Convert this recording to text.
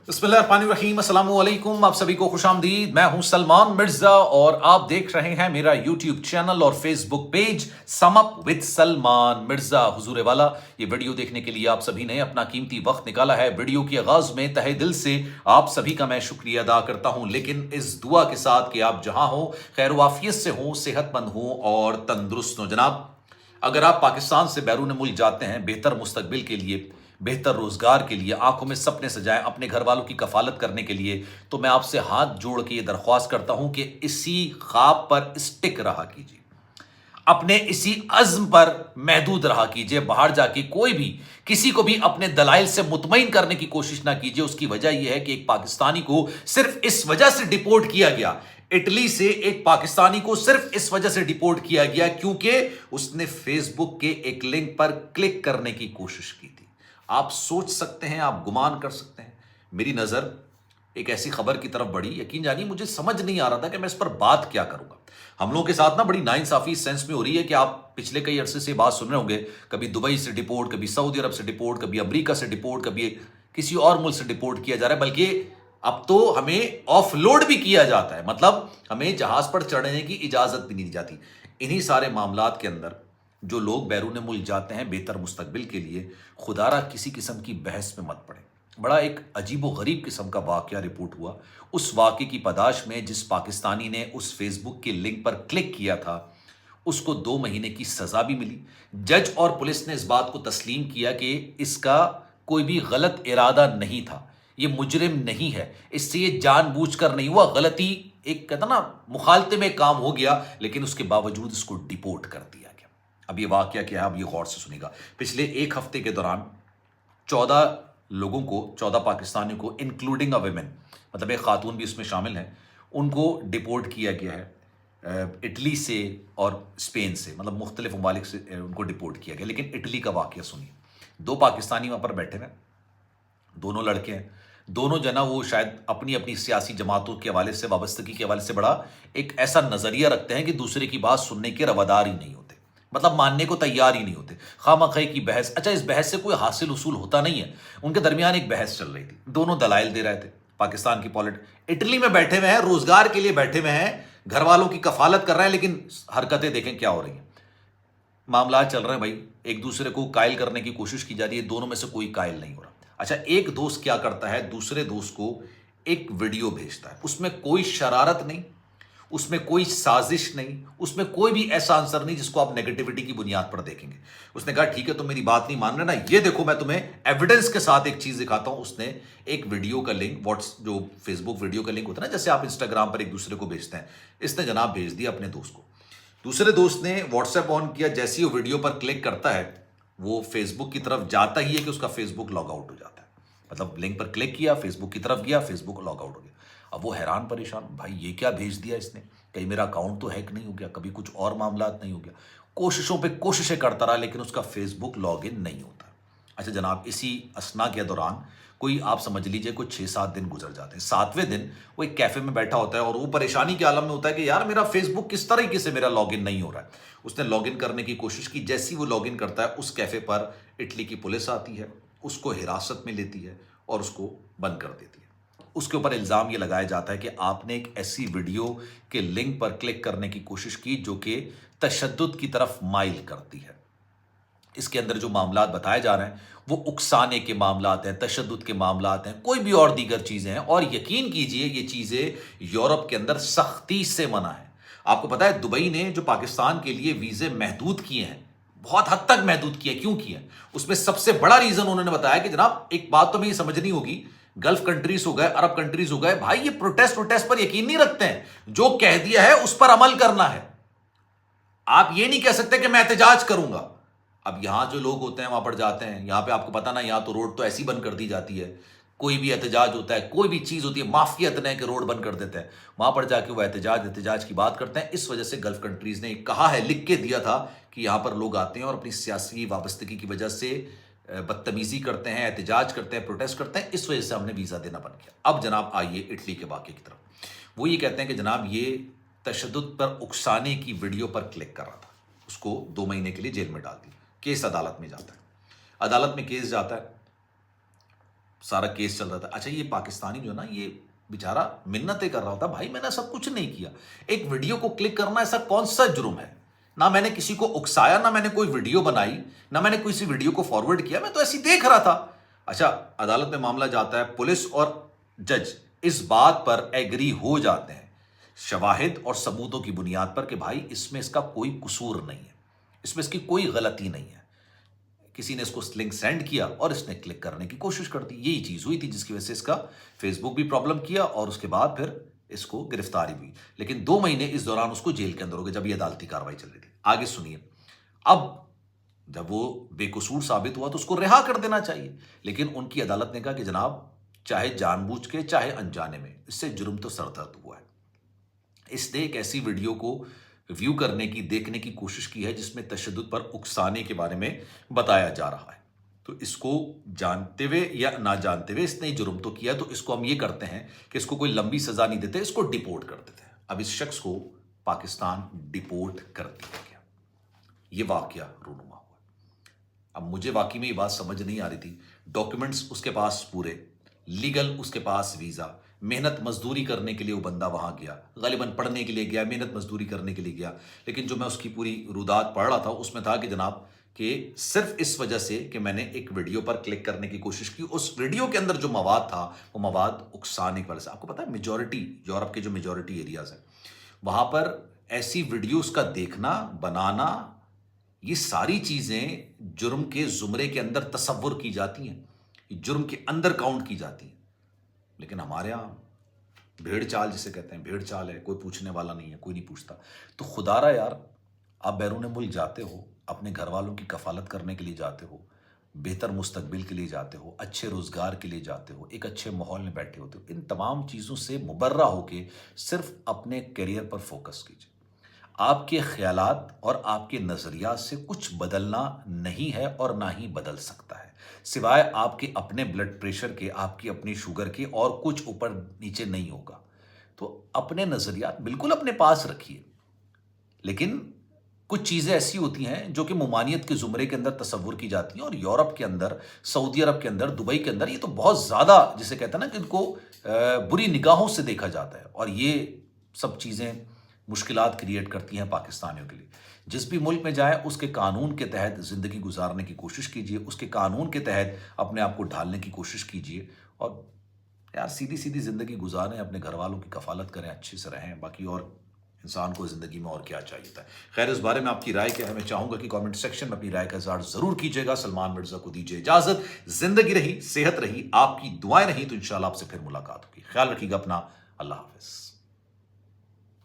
बिस्मिल्लाहिर्रहमानिर्रहीम, अस्सलाम वालेकुम। आप सभी को खुश आमदीद। मैं हूं सलमान मिर्जा और आप देख रहे हैं मेरा यूट्यूब चैनल और Facebook page sum up with Salman Mirza हुजूर वाला। ये वीडियो देखने के लिए आप सभी ने अपना कीमती वक्त निकाला है। वीडियो के आगाज में तहे दिल से आप सभी का मैं शुक्रिया अदा करता हूं, लेकिन इस दुआ के साथ कि आप जहां हो खैर वाफियत से हो, सेहतमंद हो और तंदुरुस्त हो। जनाब, अगर आप पाकिस्तान से बैरून मुल्क जाते हैं बेहतर मुस्तकबिल के लिए, बेहतर रोजगार के लिए, आंखों में सपने सजाएं, अपने घर वालों की कफालत करने के लिए, तो मैं आपसे हाथ जोड़ के ये दरख्वास्त करता हूं कि इसी ख्वाब पर स्टिक रहा कीजिए, अपने इसी अज़्म पर महदूद रहा कीजिए। बाहर जाके कोई भी किसी को भी अपने दलाइल से मुतमईन करने की कोशिश ना कीजिए। उसकी वजह यह है कि एक पाकिस्तानी को सिर्फ इस वजह से डिपोर्ट किया गया, इटली से एक पाकिस्तानी को सिर्फ इस वजह से डिपोर्ट किया गया क्योंकि उसने फेसबुक के एक लिंक पर क्लिक करने की कोशिश की थी। आप सोच सकते हैं, आप गुमान कर सकते हैं। मेरी नजर एक ऐसी खबर की तरफ बढ़ी, यकीन जानिए मुझे समझ नहीं आ रहा था कि मैं इस पर बात क्या करूंगा। हम लोगों के साथ ना बड़ी नाइंसाफी सेंस में हो रही है कि आप पिछले कई अरसे से बात सुन रहे होंगे, कभी दुबई से डिपोर्ट, कभी सऊदी अरब से डिपोर्ट, कभी अमेरिका से डिपोर्ट, कभी किसी और मुल्क से डिपोर्ट किया जा रहा है, बल्कि अब तो हमें ऑफलोड भी किया जाता है। मतलब हमें जहाज पर चढ़ने की इजाजत भी नहीं दी जाती। इन्हीं सारे मामलात के अंदर जो लोग बैरून मुल्क जाते हैं बेहतर मुस्तकबिल के लिए, खुदारा किसी किस्म की बहस में मत पड़े। बड़ा एक अजीब व गरीब किस्म का वाकया रिपोर्ट हुआ। उस वाकये की पदाश में जिस पाकिस्तानी ने उस फेसबुक के लिंक पर क्लिक किया था, उसको 2 महीने की सजा भी मिली। जज और पुलिस ने इस बात को तस्लीम किया कि इसका कोई भी गलत इरादा नहीं था, ये मुजरिम नहीं है, इससे ये जानबूझकर नहीं हुआ, गलती एक कहता ना मुखालते में काम हो गया, लेकिन उसके बावजूद इसको डिपोर्ट कर दिया गया। अब ये वाकया क्या है, अब ये गौर से सुनिएगा। पिछले एक हफ्ते के दौरान 14 लोगों को, 14 पाकिस्तानियों को, इंक्लूडिंग अ वेमेन, मतलब एक खातून भी इसमें शामिल हैं, उनको डिपोर्ट किया गया है इटली से और स्पेन से, मतलब मुख्तलिफ ममालिक से उनको डिपोर्ट किया गया। लेकिन इटली का वाकया सुनिए। 2 पाकिस्तानी वहाँ पर बैठे हैं, दोनों लड़के हैं। दोनों जना वो शायद अपनी अपनी सियासी जमातों के हवाले से, वाबस्तगी के हवाले से बड़ा एक ऐसा नज़रिया रखते हैं कि दूसरे की बात सुनने के रवादार ही नहीं होते, मतलब मानने को तैयार ही नहीं होते। खामखई की बहस। अच्छा, इस बहस से कोई हासिल उसूल होता नहीं है। उनके दरमियान एक बहस चल रही थी, दोनों दलाइल दे रहे थे। पाकिस्तान की इटली में बैठे हुए हैं, रोजगार के लिए बैठे हुए हैं, घर वालों की कफालत कर रहे हैं, लेकिन हरकतें देखें क्या हो रही हैं। मामला चल रहे हैं भाई, एक दूसरे को कायल करने की कोशिश की जा रही है, दोनों में से कोई कायल नहीं हो रहा। अच्छा, एक दोस्त क्या करता है, दूसरे दोस्त को एक वीडियो भेजता है, उसमें कोई शरारत नहीं, उसमें कोई साजिश नहीं, उसमें कोई भी ऐसा आंसर नहीं जिसको आप नेगेटिविटी की बुनियाद पर देखेंगे। उसने कहा ठीक है, तुम मेरी बात नहीं मान रहे ना, ये देखो मैं तुम्हें एविडेंस के साथ एक चीज दिखाता हूं। उसने एक वीडियो का लिंक, व्हाट्स जो फेसबुक वीडियो का लिंक होता है ना, जैसे आप इंस्टाग्राम पर एक दूसरे को भेजते हैं, इसने जनाब भेज दिया अपने दोस्त को। दूसरे दोस्त ने व्हाट्सएप ऑन किया, जैसे ही वो वीडियो पर क्लिक करता है, वो फेसबुक की तरफ जाता ही है कि उसका फेसबुक लॉग आउट हो जाता है। मतलब लिंक पर क्लिक किया, फेसबुक की तरफ गया, फेसबुक लॉग आउट हो गया। अब वो हैरान परेशान, भाई ये क्या भेज दिया इसने, कहीं मेरा अकाउंट तो हैक नहीं हो गया, कभी कुछ और मामला नहीं हो गया। कोशिशों पे कोशिशें करता रहा, लेकिन उसका फेसबुक लॉगिन नहीं होता। अच्छा जनाब, इसी असना के दौरान कोई, आप समझ लीजिए, कोई 6-7 दिन गुजर जाते हैं। 7वें दिन वो एक कैफे में बैठा होता है और वो परेशानी के आलम में होता है कि यार मेरा फेसबुक किस तरीके से मेरा लॉगिन नहीं हो रहा है। उसने लॉगिन करने की कोशिश की, जैसी वो लॉगिन करता है उस कैफे पर इटली की पुलिस आती है, उसको हिरासत में लेती है और उसको बंद कर देती है। उसके ऊपर इल्ज़ाम ये लगाया जाता है कि आपने एक ऐसी वीडियो के लिंक पर क्लिक करने की कोशिश की जो कि तशद्दुद की तरफ माइल करती है। इसके अंदर जो मामलात बताए जा रहे हैं वो उकसाने के मामलात हैं, तशद्दुद के मामलात हैं, कोई भी और दीगर चीज़ें हैं। और यकीन कीजिए ये चीज़ें यूरोप के अंदर सख्ती से मना है। आपको पता है दुबई ने जो पाकिस्तान के लिए वीज़े महदूद किए हैं, बहुत हद तक महदूद किए, क्यों किए, उसमें सबसे बड़ा रीज़न उन्होंने बताया कि जनाब एक बात तो हमें समझनी होगी, गल्फ कंट्रीज हो गए, अरब कंट्रीज हो गए, भाई ये प्रोटेस्ट पर यकीन नहीं रखते हैं, जो कह दिया है उस पर अमल करना है। आप ये नहीं कह सकते कि मैं एहतजाज करूंगा। अब यहां जो लोग होते हैं वहां पर जाते हैं, यहां पे आपको पता ना, यहां तो रोड तो ऐसी बंद कर दी जाती है, कोई भी एहतजाज होता है, कोई भी चीज होती है, माफियत ने कि रोड बंद कर देते हैं, वहां पर जाके वो एहतजाज की बात करते हैं। इस वजह से गल्फ कंट्रीज ने कहा है, लिख के दिया था कि यहां पर लोग आते हैं और अपनी सियासी वाबस्तगी की वजह से बदतमीजी करते हैं, एहतजाज करते हैं, प्रोटेस्ट करते हैं, इस वजह से हमने वीजा देना बंद किया। अब जनाब आइए इटली के वाकये की तरफ। वो ये कहते हैं कि जनाब ये तशद्दुद पर उकसाने की वीडियो पर क्लिक कर रहा था, उसको 2 महीने के लिए जेल में डाल दिया। केस अदालत में जाता है, अदालत में केस जाता है, सारा केस चल रहा था। अच्छा, ये पाकिस्तानी जो है ना, ये बेचारा मिन्नतें कर रहा था, भाई मैंने सब कुछ नहीं किया, एक वीडियो को क्लिक करना ऐसा कौन सा जुर्म है? ना मैंने किसी को उकसाया, ना मैंने कोई वीडियो बनाई, ना मैंने किसी वीडियो को फॉरवर्ड किया, मैं तो ऐसे ही देख रहा था। अच्छा, अदालत में मामला जाता है, पुलिस और जज इस बात पर एग्री हो जाते हैं शवाहिद और सबूतों की बुनियाद पर कि भाई इसमें इसका कोई कसूर नहीं है, इसमें इसकी कोई गलती नहीं है। किसी ने इसको लिंक सेंड किया और इसने क्लिक करने की कोशिश कर दी। यही चीज हुई थी जिसकी वजह से इसका फेसबुक भी प्रॉब्लम किया और उसके बाद फिर इसको गिरफ्तारी हुई। लेकिन 2 महीने इस दौरान उसको जेल के अंदर हो गए जब ये अदालती कार्रवाई चल रही थी। आगे सुनिए, अब जब वो बेकसूर साबित हुआ तो उसको रिहा कर देना चाहिए, लेकिन उनकी अदालत ने कहा कि जनाब, चाहे जानबूझ के चाहे अनजाने में, इससे जुर्म तो सरदर्द हुआ है। इसने एक ऐसी वीडियो को व्यू करने की, देखने की कोशिश की है जिसमें तशद्दुद पर उकसाने के बारे में बताया जा रहा है। तो इसको जानते हुए या ना जानते हुए इसने जुर्म तो किया, तो इसको हम ये करते हैं कि इसको कोई लंबी सजा नहीं देते, इसको डिपोर्ट कर देते हैं। अब इस शख्स को पाकिस्तान डिपोर्ट कर दिया गया। ये वाकया रूनुमा हुआ। अब मुझे वाकई में ये बात समझ नहीं आ रही थी। डॉक्यूमेंट्स उसके पास पूरे, लीगल उसके पास वीजा, मेहनत मजदूरी करने के लिए वो बंदा वहां गया, गालिबन पढ़ने के लिए गया, मेहनत मजदूरी करने के लिए गया। लेकिन जो मैं उसकी पूरी रुदात पढ़ रहा था उसमें था कि जनाब, कि सिर्फ इस वजह से कि मैंने एक वीडियो पर क्लिक करने की कोशिश की, उस वीडियो के अंदर जो मवाद था वो मवाद उकसाने की वजह से। आपको पता है मेजॉरिटी, यूरोप के जो मेजॉरिटी एरियाज हैं वहां पर ऐसी वीडियोस का देखना, बनाना, ये सारी चीजें जुर्म के जुमरे के अंदर तसव्वुर की जाती हैं, ये जुर्म के अंदर काउंट की जाती हैं। लेकिन हमारे यहाँ भेड़ चाल जिसे कहते हैं, भेड़ चाल है, कोई पूछने वाला नहीं है, कोई नहीं पूछता। तो खुदारा यार, आप बैरून मुल्क जाते हो, अपने घर वालों की कफालत करने के लिए जाते हो, बेहतर मुस्तकबिल के लिए जाते हो, अच्छे रोजगार के लिए जाते हो, एक अच्छे माहौल में बैठे होते हो, इन तमाम चीज़ों से मुबर्रा होके सिर्फ अपने करियर पर फोकस कीजिए। आपके ख्यालात और आपके नज़रियात से कुछ बदलना नहीं है और ना ही बदल सकता है, सिवाय आपके अपने ब्लड प्रेशर के, आपकी अपनी शुगर के, और कुछ ऊपर नीचे नहीं होगा। तो अपने नज़रियात बिल्कुल अपने पास रखिए, लेकिन कुछ चीज़ें ऐसी होती हैं जो कि ममानियत के ज़ुमरे के अंदर तसव्वुर की जाती हैं, और यूरोप के अंदर, सऊदी अरब के अंदर, दुबई के अंदर ये तो बहुत ज़्यादा, जिसे कहते हैं ना कि इनको बुरी निगाहों से देखा जाता है, और ये सब चीज़ें मुश्किलात क्रिएट करती हैं पाकिस्तानियों के लिए। जिस भी मुल्क में जाएं उसके कानून के तहत ज़िंदगी गुजारने की कोशिश कीजिए, उसके कानून के तहत अपने आप को ढालने की कोशिश कीजिए, और यार सीधी सीधी ज़िंदगी गुजारें, अपने घर वालों की कफालत करें, अच्छे से रहें। बाकी और इंसान को ज़िंदगी में और क्या चाहिए था। खैर, इस बारे में आपकी राय क्या है, मैं चाहूँगा कि कमेंट सेक्शन में अपनी राय का इज़हार ज़रूर कीजिएगा। सलमान मिर्ज़ा को दीजिए इजाज़त। ज़िंदगी रही, सेहत रही, आपकी दुआएं रही, तो इंशाल्लाह आपसे फिर मुलाकात होगी। ख्याल रखिएगा अपना। अल्लाह हाफ़िज़।